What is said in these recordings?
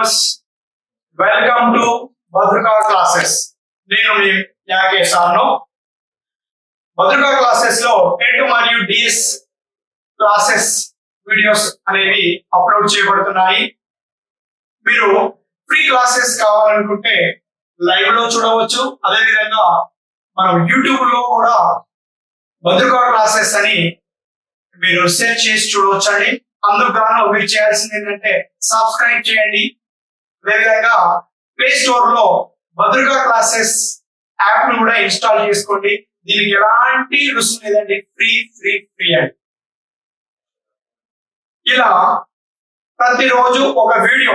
Viewers, welcome to భద్రకా classes. నేను మీ Yakesh or no. భద్రకా classes లో TET మరియు డిఎస్ క్లాసెస్ వీడియోస్ అనేవి అప్లోడ్ చేయబడుతున్నాయి. మీరు ఫ్రీ క్లాసెస్ కావాలనుకుంటే లైవ్ లో చూడవచ్చు. అదే విధంగా మనం యూట్యూబ్ లో కూడా భద్రకా క్లాసెస్ అని మీరు సెర్చ్ చేసి చూడవచ్చండి. అందుకు గాను మీరు చేయాల్సింది ఏంటంటే సబ్స్క్రైబ్ చేయండి. అదేవిధంగా ప్లే స్టోర్ లో భద్రకా క్లాసెస్ యాప్ ను కూడా ఇన్స్టాల్ చేసుకోండి. దీనికి ఎలాంటి రుసుము లేదండి, ఫ్రీ ఫ్రీ ఫ్రీ అండి. ఇలా ప్రతిరోజు ఒక వీడియో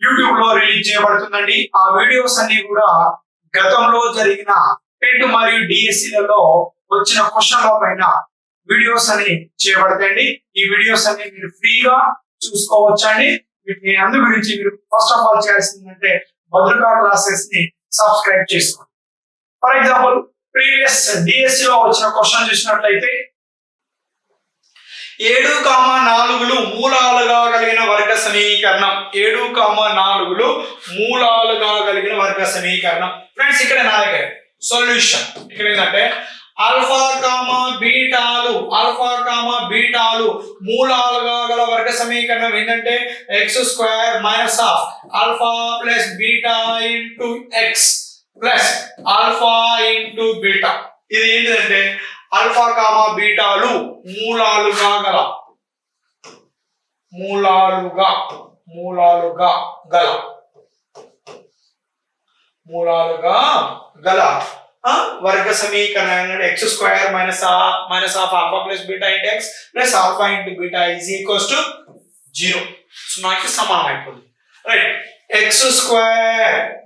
యూట్యూబ్ లో రిలీజ్ చేయబడుతుందండి. ఆ వీడియోస్ అన్ని కూడా గతంలో జరిగిన టెట్ మరియు డిఎస్సీలలో వచ్చిన క్వశ్చన్ల పైన వీడియోస్ అని చేయబడతాయండి. ఈ వీడియోస్ అన్ని మీరు ఫ్రీగా చూసుకోవచ్చండి. వీటిని అందు గురించి మీరు ఫస్ట్ ఆఫ్ ఆల్ చేయాల్సిందంటే భద్రకా క్లాసెస్ ని సబ్స్క్రైబ్ చేసుకోండి. ఫర్ ఎగ్జాంపుల్, ప్రీవియస్ డిఎస్సి లో వచ్చిన క్వశ్చన్ చూసినట్లయితే 7,4 మూలాలుగా కలిగిన వర్గ సమీకరణం. 7,4 మూలాలుగా కలిగిన వర్గ సమీకరణం. ఫ్రెండ్స్, ఇక్కడ నా దగ్గర సొల్యూషన్ ఇక్కడ ఏంటంటే ఆల్ఫా బీటాలు మూలాలుగా గల వర్గ సమీకరణం ఏంటంటే x² minus of alpha plus beta into X plus alpha into beta. ఇది ఏంటంటే ఆల్ఫా బీటాలు మూలాలుగా గల వర్గ సమీకరణం x² minus of alpha plus beta into X plus alpha into beta is equals to 0. సున్నాకి సమానం అయిపోతుంది. Right. x²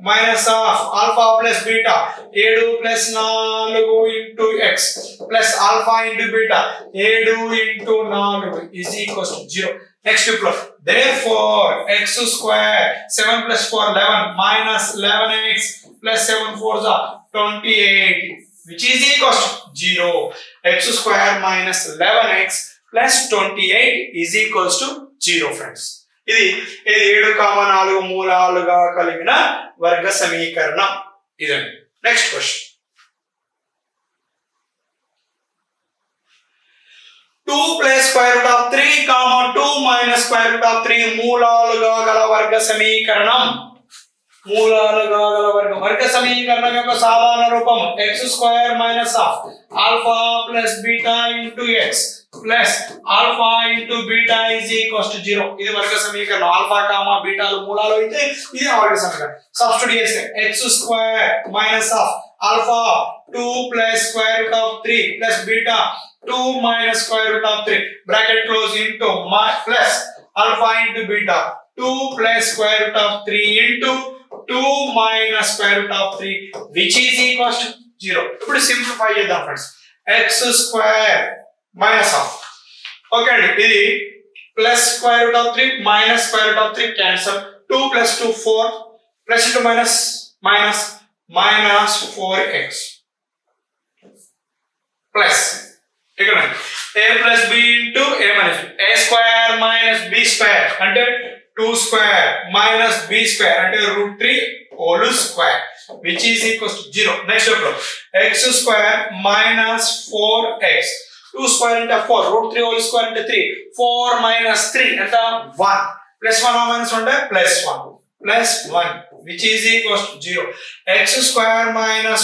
minus of alpha plus beta 7 plus 4 into X plus alpha into beta 7 into 4 is equals to 0. Next ఇప్పుడు therefore x² 7 plus 4 11 minus 11x plus 7 4s are 28 which is equals to 0. x² minus 11x plus 28 is equals to 0 friends. ఇది 7,4 మూలాలుగా కలిగిన వర్గ సమీకరణం ఇదండి. Next question 2 plus square root of 3, 2 minus square root of 3 మూలాలుగా గల వర్గ సమీకరణం. వర్గ సమీకరణం యొక్క సాధారణ రూపం x² minus of alpha plus beta into X plus alpha into beta is equals to 0. ఇది వర్గ సమీకరణం. ఆల్ఫా బీటాలు మూలాలు అయితే ఇది వర్గ సమీకరణం. సబ్స్టిట్యూట్ చేస్తే x² minus of alpha 2 plus square root of 3 plus beta 2 minus square root of 3 bracket close into plus alpha into beta 2 plus square root of 3 into 2 minus square root of 3 which is equals to 0. ఇప్పుడు simplify చేద్దాం friends. x² minus of okay అండి, ఇది plus square root of 3 minus square root of 3 cancel. 2 plus 2 4 plus into minus 4x plus ఇక్కడ a plus b into a minus b. a square minus b square అంటే 2 square minus b square అంటే √3 whole square which is equals to 0. Next ఇప్పుడు x² minus 4x 2 square into 4 √3 whole square into 3 4 minus 3 ఎంత 1 plus 1 minus 1 అంటే plus 1 which is equals to 0. x² minus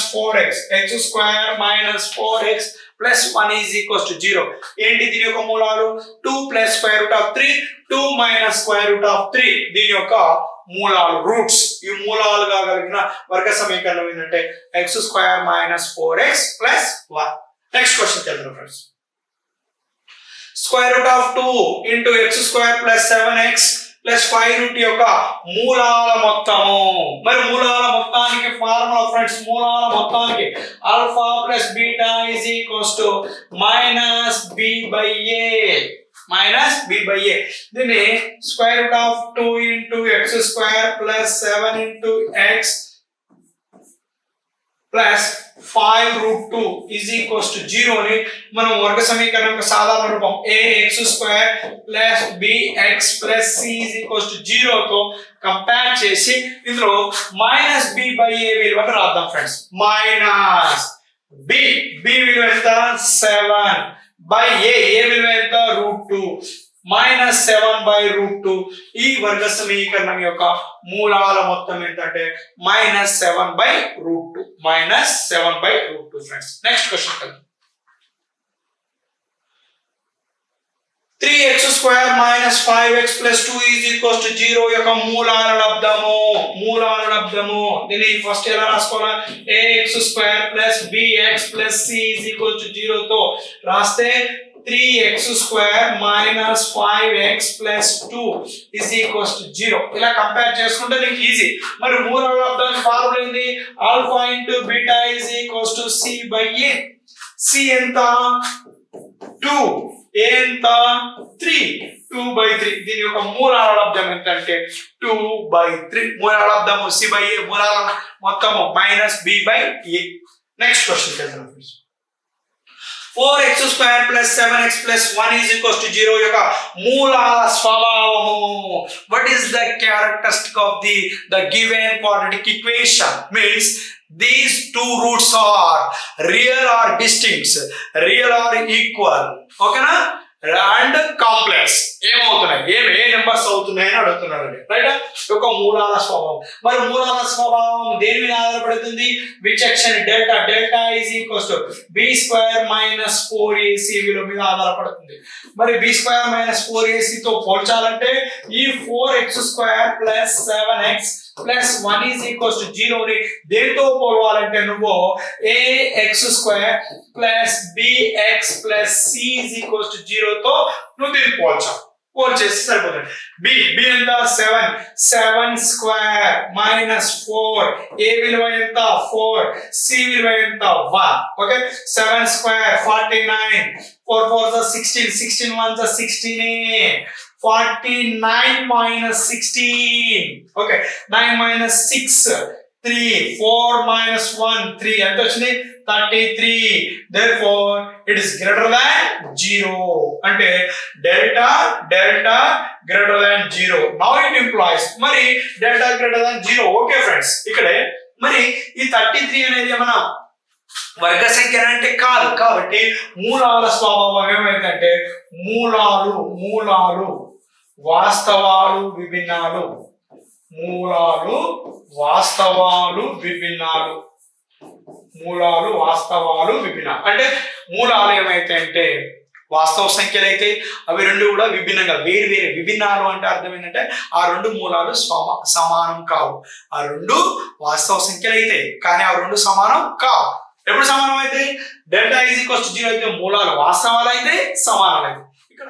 4x plus 1 is equals to 0. ఏంటి దీని యొక్క మూలాలు? 2 plus square root of 3 2 minus square root of 3 దీని యొక్క మూలాలు roots. ఈ మూలాలుగా కలిగిన వర్గ సమీకరణం ఏంటంటే x² minus 4x plus 1. Next question చేద్దాం friends. Square root of 2 into x² plus 7x plus 5 root యొక్క మూలాల మొత్తము. మరి మూలాల మొత్తానికి ఫార్ములా ఫ్రెండ్స్, మూలాల మొత్తానికి alpha plus beta is equals to minus B by A. దీన్ని square root of 2 into x² plus 7 into X plus 5√2 is equals to 0 ని మనం వర్గ సమీకరణం యొక్క సాధారణ రూపం ax² plus bx plus c is equals to 0 తో కంపేర్ చేసి ఇందులో మైనస్ b బై a విలువను రాద్దాం ఫ్రెండ్స్. మైనస్ b విలువ ఎంత 7 బై a విలువ ఎంత √2 మైనస్ 7 బై √2. ఈ వర్గ సమీకరణం యొక్క మూలాల మొత్తం ఏంటంటే minus 7 by √2 minus 7 by √2 friends. Next question కదా 3x² minus 5x plus 2 is equals to 0 యొక్క మూలాల లబ్ధము. దీన్ని ఫస్ట్ ఎలా రాసుకోవాలి? ax² plus bx plus c is equals to 0 తో రాస్తే 3x² minus 5x plus 2 is equals to 0 ఇలా కంపేర్ చేసుకుంటే నీకు ఈజీ. మరి మూలాల లబ్ధానికి ఫార్ములా ఏంది? Alpha into beta is equals to c by a. c ఎంత 2, a ఎంత 3, 2 బై 3. దీని యొక్క మూలాల లబ్ధం ఎంత అంటే 2 బై 3. మూలాల లబ్ధము c బై a, మూలాల మొత్తము minus b by a. Next question వెళ్దాం friends. 4x² plus 7x plus 1 is equals to 0 యొక్క మూలాల స్వభావము. What is the characteristic of the given quadratic equation? Means these two roots are real or distinct, real or equal, ఓకేనా, and complex ఏమవుతున్నాయి, A numbers అవుతున్నాయి అని అడుగుతున్నాడు right. ఒక మూలాల స్వభావం. మరి మూలాల స్వభావం దేని మీద ఆధారపడుతుంది? విచక్షణ delta is equals to b² minus 4ac విలువ మీద ఆధారపడుతుంది. మరి b² మైనస్ 4ac తో పోల్చాలంటే ఈ 4x² plus 7x plus 1 is equals to 0 ని దేంతో పోల్వాలంటే నువ్వు ax² plus bx plus c is equals to 0 తో నువ్వు దీన్ని పోల్చేసి సరిపోతుంది. b ఎంత 7 మైనస్ 4 a విలువ ఎంత 4 c విలువ ఎంత 1. Okay 7² 49 4 4 16 16 1 16 49 minus 16. Okay, 9 minus 6 3 4 minus 1 3 ఎంత వచ్చింది 33. Therefore it is greater than 0 అంటే delta greater than 0. Now it implies మరి delta greater than 0. Okay friends, ఇక్కడే మరి ఈ 33 అనేది ఏమన్నా వర్గ సంఖ్య అంటే కాదు. కాబట్టి మూలాల స్వభావం ఏమైందంటే మూలాలు వాస్తవాలు విభిన్నాలు. మూలాలు వాస్తవాలు విభిన్నాలు అంటే మూలాలు ఏమైతే అంటే వాస్తవ సంఖ్యలు అయితే అవి రెండు కూడా విభిన్నంగా వేరు విభిన్నాలు అంటే అర్థం ఏంటంటే ఆ రెండు మూలాలు సమానం కావు. ఆ రెండు వాస్తవ సంఖ్యలు అయితే కానీ ఆ రెండు సమానం కావు. ఎప్పుడు సమానం అయితే డెల్టా ఈజ్ ఈక్వల్స్ టు 0 అయితే మూలాలు వాస్తవాలు అయితే సమానాలు అయితే ఇక్కడ